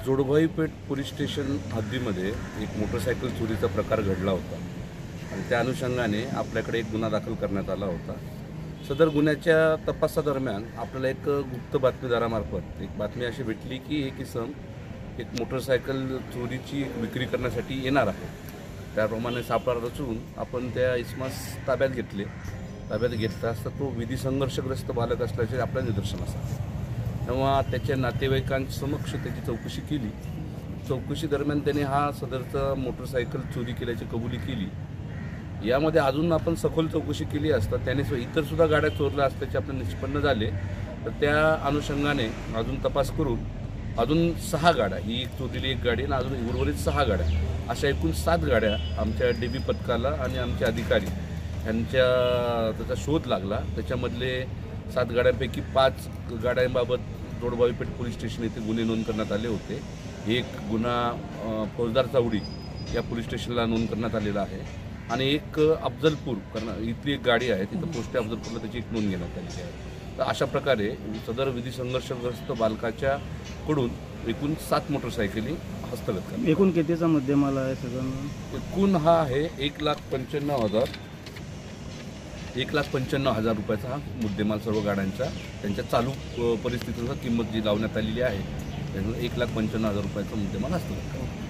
जोडभाई पेठ police station हद्दीमध्ये एक motorcycle चोरीचा प्रकार घडला होता आणि त्या अनुषंगाने आपल्याकडे एक गुन्हा दाखल करण्यात आला होता। सदर गुन्ह्याच्या तपासादरम्यान आपल्याला एक गुप्त बातमीदारामार्फत एक बातमी अशी भेटली की एक इसम एक मोटरसायकल चोरीची विक्री करण्यासाठी येणार आहे। त्याप्रमाणे सापळा रचून आपण त्या इसमास ताब्यात घेतले। ताब्यात घेतला असता तो विधी संघर्षग्रस्त बालक असल्याचे आपल्या निदर्शनास आले। तेव्हा त्याच्या नातेवाईकांसमक्ष त्याची चौकशी केली। चौकशी दरम्यान त्याने हा सदरचा मोटरसायकल चोरी केल्याची कबुली केली। यामध्ये अजून आपण सखोल चौकशी केली असता त्याने इतरसुद्धा गाड्या चोरल्या असल्याचे आपले निष्पन्न झाले। तर त्या अनुषंगाने अजून तपास करून अजून 6 गाड्या, ही एक चोरीली एक गाडी आणि अजून उर्वरित 6 गाड्या, अशा एकूण 7 गाड्या आमच्या डीबी पथकाला आणि आमचे अधिकारी यांच्या त्याचा शोध लागला। त्याच्यामधले 7 गाड्यांपैकी 5 गाड्यांबाबत जोडभाई पेठ पोलीस स्टेशन येथे गुन्हे नोंद करण्यात आले होते। एक गुन्हा फौजदार चावडी या पोलीस स्टेशनला नोंद करण्यात आलेला आहे आणि एक अफजलपूर कारण इथली एक गाडी आहे तिथं पोस्ट अफजलपूरला त्याची एक नोंद घेण्यात आलेली आहे। तर अशा प्रकारे सदर विधी संघर्षग्रस्त बालकाच्या कडून एकूण 7 मोटरसायकली हस्तगत करण्यात। एकूण कितीचा मुद्देमाल आहे सगळं? एकूण हा आहे 1,95,000 रुपयाचा हा मुद्देमाल सर्व गाड्यांचा त्यांच्या चालू परिस्थितीनुसार किंमत जी लावण्यात आलेली आहे त्यामुळे 1,95,000 रुपयाचा मुद्देमाल हस्तगत करण्यात।